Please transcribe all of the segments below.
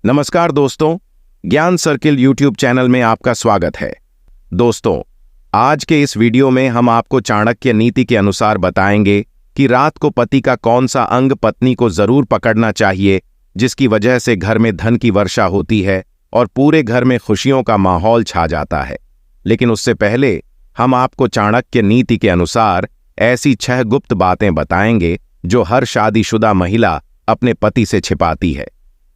नमस्कार दोस्तों, ज्ञान सर्किल यूट्यूब चैनल में आपका स्वागत है। दोस्तों, आज के इस वीडियो में हम आपको चाणक्य नीति के अनुसार बताएंगे कि रात को पति का कौन सा अंग पत्नी को जरूर पकड़ना चाहिए, जिसकी वजह से घर में धन की वर्षा होती है और पूरे घर में खुशियों का माहौल छा जाता है। लेकिन उससे पहले हम आपको चाणक्य नीति के अनुसार ऐसी 6 गुप्त बातें बताएंगे जो हर शादीशुदा महिला अपने पति से छिपाती है।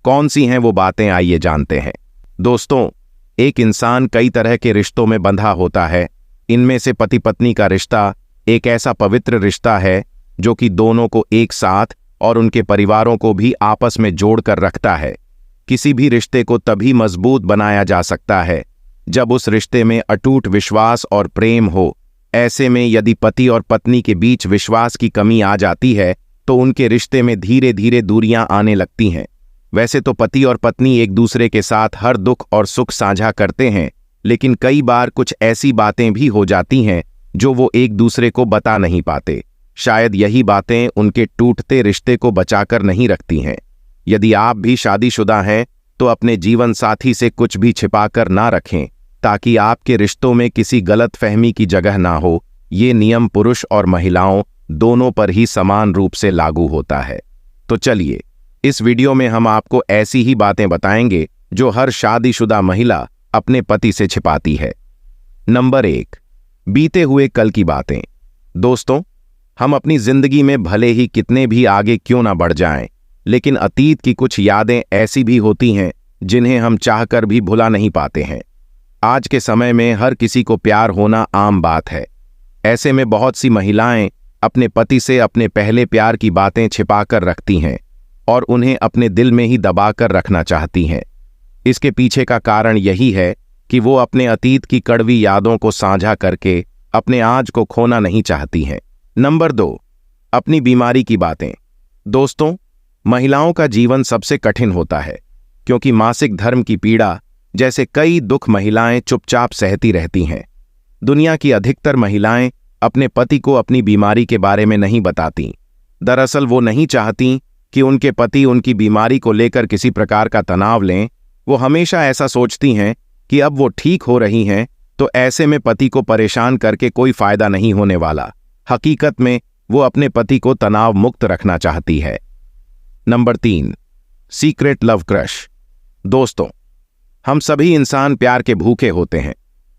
कौन सी हैं वो बातें, आइए जानते हैं। दोस्तों, एक इंसान कई तरह के रिश्तों में बंधा होता है। इनमें से पति पत्नी का रिश्ता एक ऐसा पवित्र रिश्ता है जो कि दोनों को एक साथ और उनके परिवारों को भी आपस में जोड़कर रखता है। किसी भी रिश्ते को तभी मजबूत बनाया जा सकता है जब उस रिश्ते में अटूट विश्वास और प्रेम हो। ऐसे में यदि पति और पत्नी के बीच विश्वास की कमी आ जाती है तो उनके रिश्ते में धीरे धीरे दूरियां आने लगती हैं। वैसे तो पति और पत्नी एक दूसरे के साथ हर दुख और सुख साझा करते हैं, लेकिन कई बार कुछ ऐसी बातें भी हो जाती हैं जो वो एक दूसरे को बता नहीं पाते। शायद यही बातें उनके टूटते रिश्ते को बचाकर नहीं रखती हैं। यदि आप भी शादीशुदा हैं तो अपने जीवन साथी से कुछ भी छिपाकर ना रखें, ताकि आपके रिश्तों में किसी गलतफहमी की जगह ना हो। ये नियम पुरुष और महिलाओं दोनों पर ही समान रूप से लागू होता है। तो चलिए, इस वीडियो में हम आपको ऐसी ही बातें बताएंगे जो हर शादीशुदा महिला अपने पति से छिपाती है। नंबर 1, बीते हुए कल की बातें। दोस्तों, हम अपनी जिंदगी में भले ही कितने भी आगे क्यों ना बढ़ जाएं, लेकिन अतीत की कुछ यादें ऐसी भी होती हैं जिन्हें हम चाहकर भी भुला नहीं पाते हैं। आज के समय में हर किसी को प्यार होना आम बात है। ऐसे में बहुत सी महिलाएं अपने पति से अपने पहले प्यार की बातें छिपाकर रखती हैं और उन्हें अपने दिल में ही दबाकर रखना चाहती हैं। इसके पीछे का कारण यही है कि वो अपने अतीत की कड़वी यादों को साझा करके अपने आज को खोना नहीं चाहती हैं। नंबर 2, अपनी बीमारी की बातें। दोस्तों, महिलाओं का जीवन सबसे कठिन होता है, क्योंकि मासिक धर्म की पीड़ा जैसे कई दुख महिलाएं चुपचाप सहती रहती हैं। दुनिया की अधिकतर महिलाएं अपने पति को अपनी बीमारी के बारे में नहीं बताती। दरअसल वो नहीं चाहती कि उनके पति उनकी बीमारी को लेकर किसी प्रकार का तनाव लें। वो हमेशा ऐसा सोचती हैं कि अब वो ठीक हो रही हैं, तो ऐसे में पति को परेशान करके कोई फायदा नहीं होने वाला। हकीकत में वो अपने पति को तनाव मुक्त रखना चाहती है। Number 3, secret love crush. दोस्तों, हम सभी इंसान प्यार के भूखे होते हैं।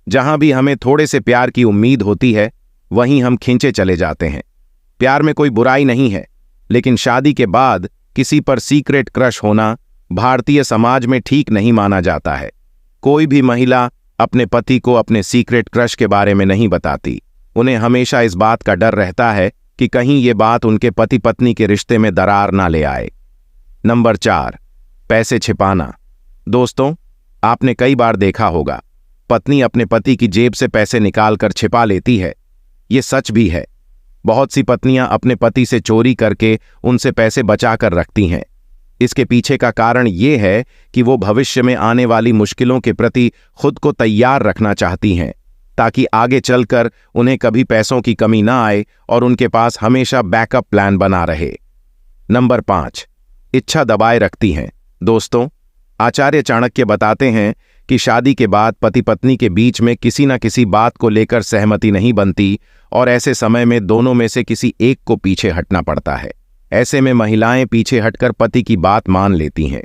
जहां भी हमें थोड़े से प्यार की उम्मीद होती है, वहीं हम खींचे चले जाते हैं। प्यार में कोई बुराई नहीं है, लेकिन शादी के बाद किसी पर सीक्रेट क्रश होना भारतीय समाज में ठीक नहीं माना जाता है। कोई भी महिला अपने पति को अपने सीक्रेट क्रश के बारे में नहीं बताती। उन्हें हमेशा इस बात का डर रहता है कि कहीं ये बात उनके पति पत्नी के रिश्ते में दरार ना ले आए। नंबर 4, पैसे छिपाना। दोस्तों, आपने कई बार देखा होगा, पत्नी अपने पति की जेब से पैसे निकालकर छिपा लेती है। ये सच भी है। बहुत सी पत्नियां अपने पति से चोरी करके उनसे पैसे बचाकर रखती हैं। इसके पीछे का कारण ये है कि वो भविष्य में आने वाली मुश्किलों के प्रति खुद को तैयार रखना चाहती हैं, ताकि आगे चलकर उन्हें कभी पैसों की कमी ना आए और उनके पास हमेशा बैकअप प्लान बना रहे। नंबर 5, इच्छा दबाए रखती हैं। दोस्तों, आचार्य चाणक्य बताते हैं कि शादी के बाद पति पत्नी के बीच में किसी न किसी बात को लेकर सहमति नहीं बनती और ऐसे समय में दोनों में से किसी एक को पीछे हटना पड़ता है। ऐसे में महिलाएं पीछे हटकर पति की बात मान लेती हैं,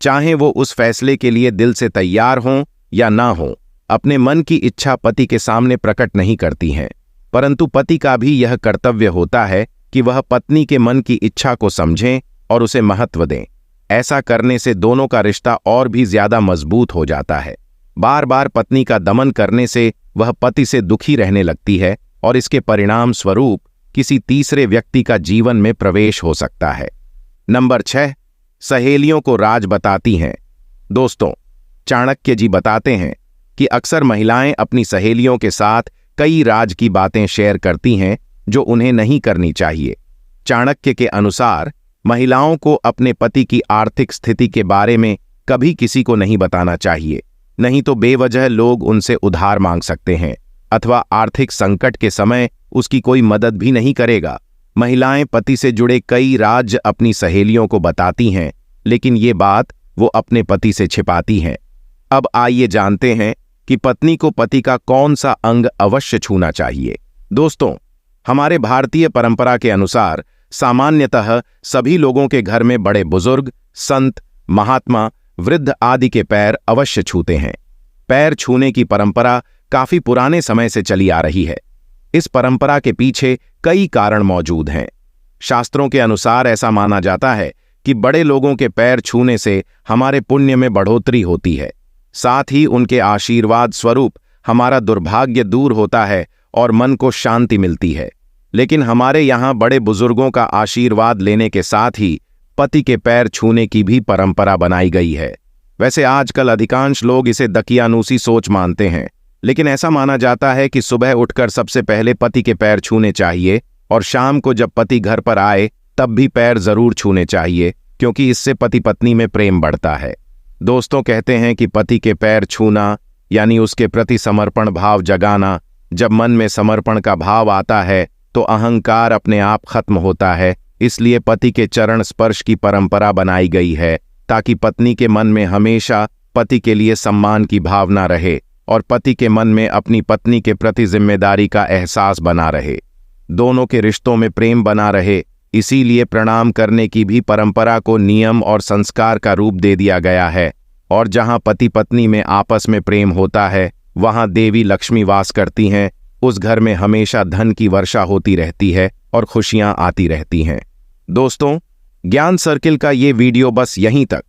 चाहे वो उस फैसले के लिए दिल से तैयार हों या ना हों। अपने मन की इच्छा पति के सामने प्रकट नहीं करती हैं, परंतु पति का भी यह कर्तव्य होता है कि वह पत्नी के मन की इच्छा को समझें और उसे महत्व दें। ऐसा करने से दोनों का रिश्ता और भी ज्यादा मजबूत हो जाता है। बार बार पत्नी का दमन करने से वह पति से दुखी रहने लगती है और इसके परिणाम स्वरूप किसी तीसरे व्यक्ति का जीवन में प्रवेश हो सकता है। नंबर 6, सहेलियों को राज बताती हैं। दोस्तों, चाणक्य जी बताते हैं कि अक्सर महिलाएं अपनी सहेलियों के साथ कई राज की बातें शेयर करती हैं जो उन्हें नहीं करनी चाहिए। चाणक्य के अनुसार महिलाओं को अपने पति की आर्थिक स्थिति के बारे में कभी किसी को नहीं बताना चाहिए, नहीं तो बेवजह लोग उनसे उधार मांग सकते हैं अथवा आर्थिक संकट के समय उसकी कोई मदद भी नहीं करेगा। महिलाएं पति से जुड़े कई राज अपनी सहेलियों को बताती हैं, लेकिन ये बात वो अपने पति से छिपाती हैं। अब आइए जानते हैं कि पत्नी को पति का कौन सा अंग अवश्य छूना चाहिए। दोस्तों, हमारे भारतीय परंपरा के अनुसार सामान्यतः सभी लोगों के घर में बड़े बुजुर्ग, संत, महात्मा, वृद्ध आदि के पैर अवश्य छूते हैं। पैर छूने की परंपरा काफी पुराने समय से चली आ रही है। इस परंपरा के पीछे कई कारण मौजूद हैं। शास्त्रों के अनुसार ऐसा माना जाता है कि बड़े लोगों के पैर छूने से हमारे पुण्य में बढ़ोतरी होती है, साथ ही उनके आशीर्वाद स्वरूप हमारा दुर्भाग्य दूर होता है और मन को शांति मिलती है। लेकिन हमारे यहाँ बड़े बुजुर्गों का आशीर्वाद लेने के साथ ही पति के पैर छूने की भी परंपरा बनाई गई है। वैसे आजकल अधिकांश लोग इसे दकियानूसी सोच मानते हैं, लेकिन ऐसा माना जाता है कि सुबह उठकर सबसे पहले पति के पैर छूने चाहिए और शाम को जब पति घर पर आए तब भी पैर जरूर छूने चाहिए, क्योंकि इससे पति पत्नी में प्रेम बढ़ता है। दोस्तों, कहते हैं कि पति के पैर छूना यानी उसके प्रति समर्पण भाव जगाना। जब मन में समर्पण का भाव आता है तो अहंकार अपने आप खत्म होता है। इसलिए पति के चरण स्पर्श की परंपरा बनाई गई है, ताकि पत्नी के मन में हमेशा पति के लिए सम्मान की भावना रहे और पति के मन में अपनी पत्नी के प्रति जिम्मेदारी का एहसास बना रहे, दोनों के रिश्तों में प्रेम बना रहे। इसीलिए प्रणाम करने की भी परंपरा को नियम और संस्कार का रूप दे दिया गया है। और जहां पति पत्नी में आपस में प्रेम होता है, वहां देवी लक्ष्मी वास करती हैं। उस घर में हमेशा धन की वर्षा होती रहती है और खुशियां आती रहती हैं। दोस्तों, ज्ञान सर्किल का ये वीडियो बस यहीं तक।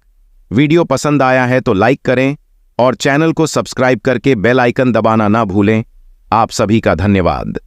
वीडियो पसंद आया है तो लाइक करें और चैनल को सब्सक्राइब करके बेल आइकन दबाना ना भूलें। आप सभी का धन्यवाद।